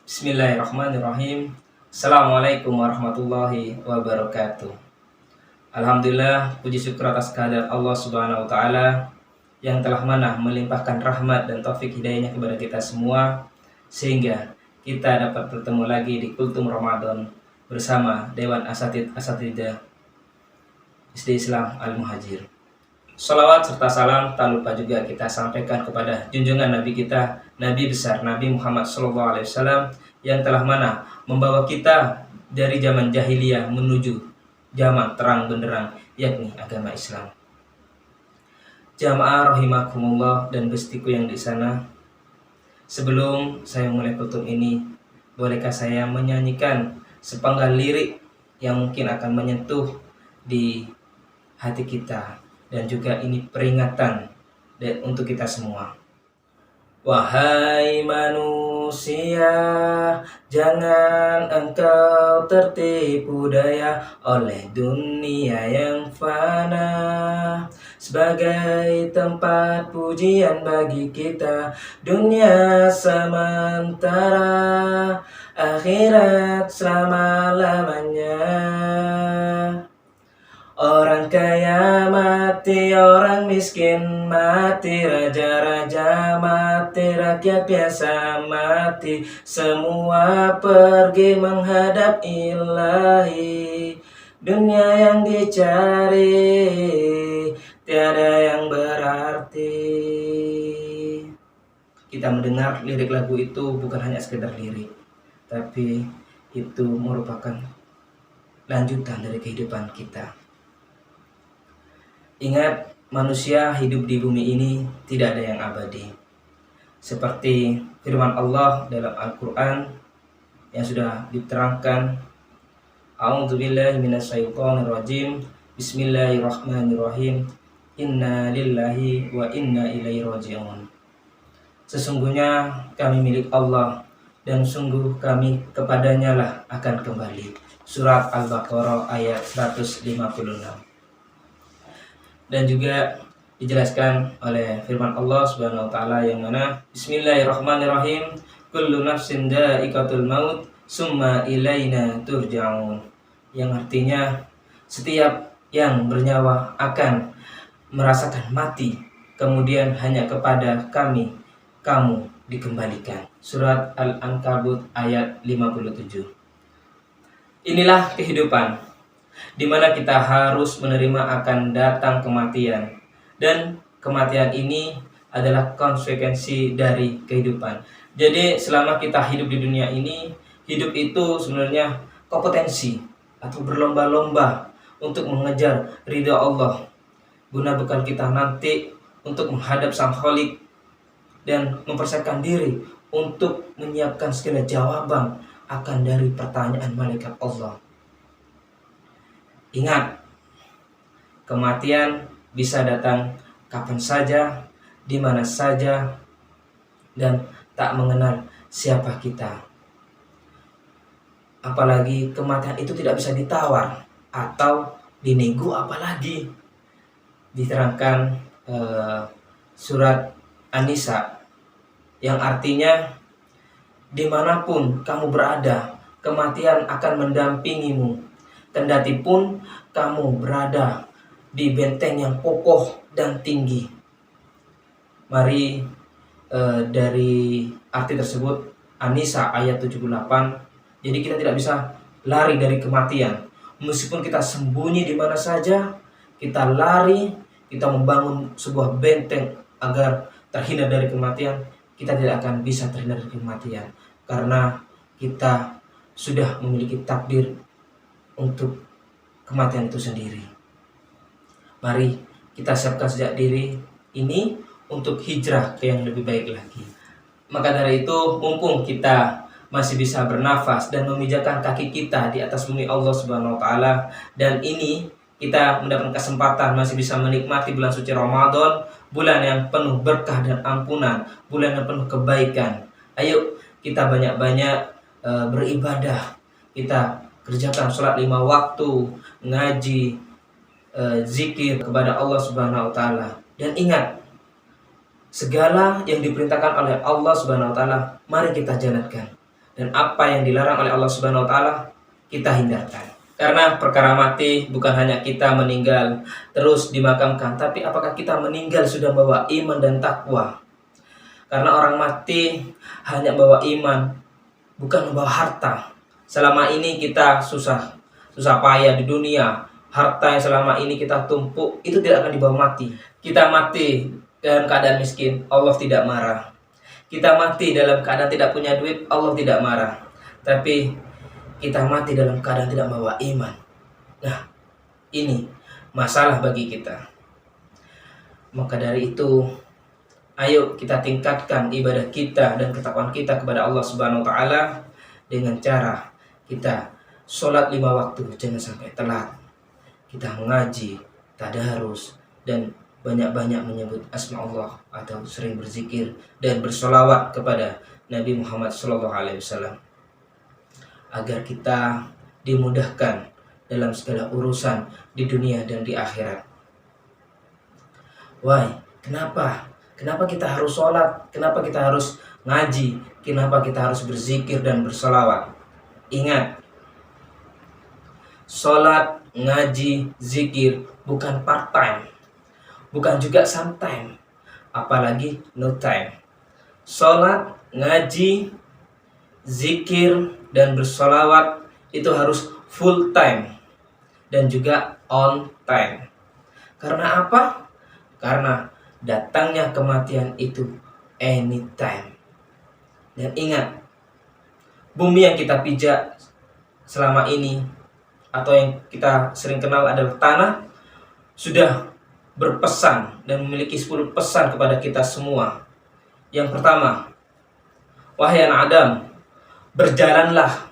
Bismillahirrahmanirrahim. Assalamualaikum warahmatullahi wabarakatuh. Alhamdulillah, puji syukur atas kehadirat Allah Subhanahu wa taala yang telah mana melimpahkan rahmat dan taufik hidayahnya kepada kita semua sehingga kita dapat bertemu lagi di Kultum Ramadan bersama Dewan Asatidah SD Islam Al-Muhajir. Salawat serta salam tak lupa juga kita sampaikan kepada junjungan Nabi kita, Nabi besar Nabi Muhammad SAW yang telah mana membawa kita dari zaman jahiliyah menuju zaman terang benderang, yakni agama Islam. Jamaah rahimakumullah dan bestiku yang di sana, sebelum saya mulai kultum ini, bolehkah saya menyanyikan sepenggal lirik yang mungkin akan menyentuh di hati kita, dan juga ini peringatan untuk kita semua. Wahai manusia, jangan engkau tertipu daya oleh dunia yang fana. Sebagai tempat pujian bagi kita, dunia sementara, akhirat selama-lamanya. Orang kaya mati, orang miskin mati, raja-raja mati, rakyat biasa mati, semua pergi menghadap ilahi. Dunia yang dicari tiada yang berarti. Kita mendengar lirik lagu itu bukan hanya sekedar lirik, tapi itu merupakan lanjutan dari kehidupan kita. Ingat, manusia hidup di bumi ini tidak ada yang abadi. Seperti firman Allah dalam Al-Quran yang sudah diterangkan, A'udzubillahi minasyaitonirrajim, Bismillahirrahmanirrahim, Inna lillahi wa inna ilaihi raji'un. Sesungguhnya kami milik Allah dan sungguh kami kepadanya lah akan kembali. Surat Al-Baqarah ayat 156. Dan juga dijelaskan oleh firman Allah Subhanahu wa taala yang mana Bismillahirrahmanirrahim, kullu nafsin dha'iqatul maut summa ilaina turja'un, yang artinya setiap yang bernyawa akan merasakan mati, kemudian hanya kepada kami kamu dikembalikan. Surat Al-Ankabut ayat 57. Inilah kehidupan di mana kita harus menerima akan datang kematian, dan kematian ini adalah konsekuensi dari kehidupan. Jadi selama kita hidup di dunia ini, hidup itu sebenarnya kompetensi atau berlomba-lomba untuk mengejar ridha Allah, guna bekal kita nanti untuk menghadap Sang Khalik dan mempersiapkan diri untuk menyiapkan segala jawaban akan dari pertanyaan malaikat Allah. Ingat, kematian bisa datang kapan saja, di mana saja, dan tak mengenal siapa kita. Apalagi kematian itu tidak bisa ditawar atau dinego, apalagi diterangkan surat An-Nisa yang artinya dimanapun kamu berada, kematian akan mendampingimu. Kendati pun kamu berada di benteng yang kokoh dan tinggi. Mari dari arti tersebut, An-Nisa ayat 78. Jadi kita tidak bisa lari dari kematian. Meskipun kita sembunyi di mana saja, kita lari, kita membangun sebuah benteng agar terhindar dari kematian, kita tidak akan bisa terhindar dari kematian. Karena kita sudah memiliki takdir untuk kematian itu sendiri. Mari kita siapkan sejak diri ini untuk hijrah ke yang lebih baik lagi. Maka dari itu, mumpung kita masih bisa bernafas dan memijakan kaki kita di atas bumi Allah Subhanahu wa taala, dan ini kita mendapatkan kesempatan masih bisa menikmati bulan suci Ramadan, bulan yang penuh berkah dan ampunan, bulan yang penuh kebaikan. Ayo kita banyak-banyak beribadah. Kita kerjakan sholat 5 waktu, ngaji, zikir kepada Allah Subhanahu wa taala. Dan ingat, segala yang diperintahkan oleh Allah Subhanahu wa taala mari kita jalankan. dan apa yang dilarang oleh Allah Subhanahu wa taala kita hindarkan. Karena perkara mati bukan hanya kita meninggal terus dimakamkan, tapi apakah kita meninggal sudah bawa iman dan takwa. Karena orang mati hanya bawa iman, bukan membawa harta. Selama ini kita susah payah di dunia, harta yang selama ini kita tumpuk itu tidak akan dibawa mati. Kita mati dalam keadaan miskin, Allah tidak marah. Kita mati dalam keadaan tidak punya duit, Allah tidak marah. Tapi kita mati dalam keadaan tidak membawa iman. Nah, ini masalah bagi kita. Maka dari itu, ayo kita tingkatkan ibadah kita dan ketakwaan kita kepada Allah Subhanahu wa taala dengan cara kita sholat 5 waktu, jangan sampai telat. Kita mengaji, tadarus, dan banyak-banyak menyebut asma Allah atau sering berzikir dan bersolawat kepada Nabi Muhammad SAW agar kita dimudahkan dalam segala urusan di dunia dan di akhirat. Why? Kenapa kita harus sholat? Kenapa kita harus ngaji? Kenapa kita harus berzikir dan bersolawat? Ingat, sholat, ngaji, zikir bukan part time, bukan juga sometime, apalagi no time. Sholat, ngaji, zikir, dan bersolawat itu harus full time dan juga on time. Karena apa? Karena datangnya kematian itu anytime. Dan ingat, bumi yang kita pijak selama ini atau yang kita sering kenal adalah tanah sudah berpesan dan memiliki 10 pesan kepada kita semua. Yang pertama, wahai anak Adam, berjalanlah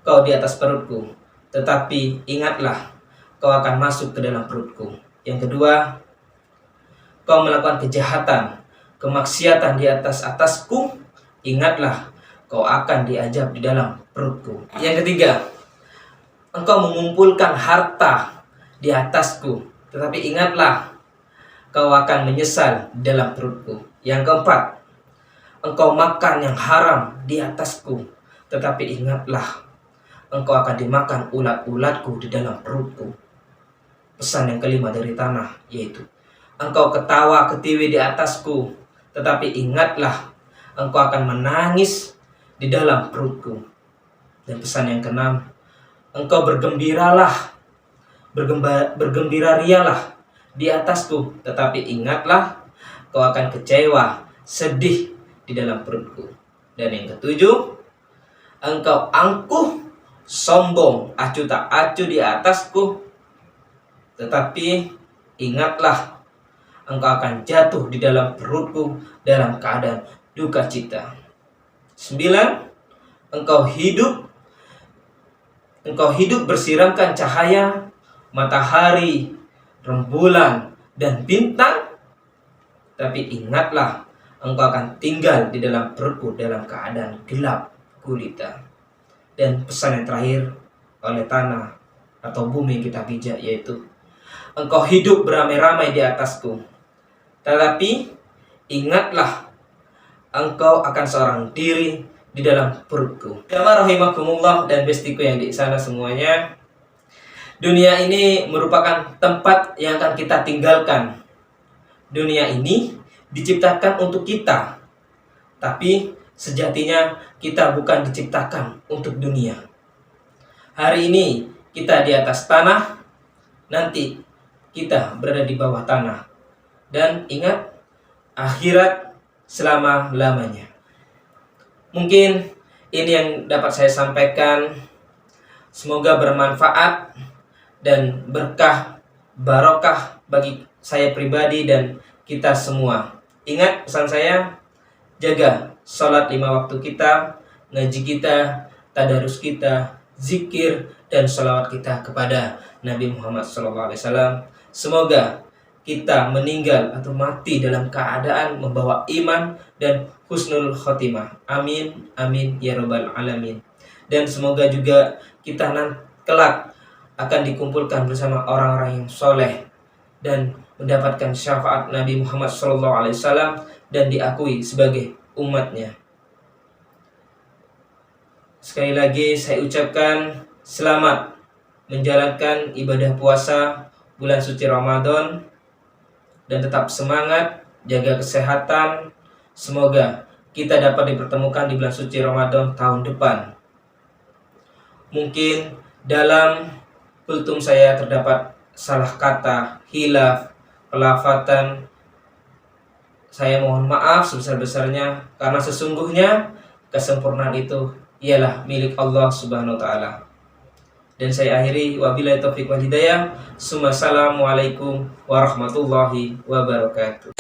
kau di atas perutku, tetapi ingatlah kau akan masuk ke dalam perutku. Yang kedua, kau melakukan kejahatan, kemaksiatan di atasku, ingatlah kau akan diazab di dalam perutku. Yang ketiga, engkau mengumpulkan harta di atasku, tetapi ingatlah kau akan menyesal di dalam perutku. Yang keempat, engkau makan yang haram di atasku, tetapi ingatlah engkau akan dimakan ulat-ulatku di dalam perutku. Pesan yang kelima dari tanah yaitu, engkau ketawa ketiwi di atasku, tetapi ingatlah engkau akan menangis di dalam perutku. Dan pesan yang keenam, engkau bergembira rialah di atasku, tetapi ingatlah kau akan kecewa, sedih di dalam perutku. Dan yang ketujuh, engkau angkuh, sombong, acuh tak acuh di atasku, tetapi ingatlah engkau akan jatuh di dalam perutku dalam keadaan duka cita. 9. Engkau hidup bersiramkan cahaya matahari, rembulan, dan bintang, tapi ingatlah engkau akan tinggal di dalam perutku dalam keadaan gelap gulita. Dan pesan yang terakhir oleh tanah atau bumi yang kita pijak yaitu, engkau hidup beramai-ramai di atasku, tetapi ingatlah engkau akan seorang diri di dalam perutku. Jamaah rahimakumullah dan bestiku yang di sana semuanya, dunia ini merupakan tempat yang akan kita tinggalkan. Dunia ini diciptakan untuk kita, tapi sejatinya kita bukan diciptakan untuk dunia. Hari ini kita di atas tanah, nanti kita berada di bawah tanah. Dan ingat, akhirat selama-lamanya. Mungkin ini yang dapat saya sampaikan. Semoga bermanfaat dan berkah, barokah bagi saya pribadi dan kita semua. Ingat pesan saya, jaga sholat 5 waktu kita, ngaji kita, tadarus kita, zikir, dan sholawat kita kepada Nabi Muhammad SAW. Semoga kita meninggal atau mati dalam keadaan membawa iman dan husnul khotimah. Amin, amin, ya rabbal alamin. Dan semoga juga kita kelak akan dikumpulkan bersama orang-orang yang soleh dan mendapatkan syafaat Nabi Muhammad SAW dan diakui sebagai umatnya. Sekali lagi saya ucapkan selamat menjalankan ibadah puasa bulan suci Ramadan, dan tetap semangat, jaga kesehatan. Semoga kita dapat dipertemukan di bulan suci Ramadan tahun depan. Mungkin dalam kultum saya terdapat salah kata, hilaf, pelafatan. Saya mohon maaf sebesar-besarnya, karena sesungguhnya kesempurnaan itu ialah milik Allah Subhanahu wa taala. Dan saya akhiri, wabillahi taufiq wal hidayah. Assalamualaikum warahmatullahi wabarakatuh.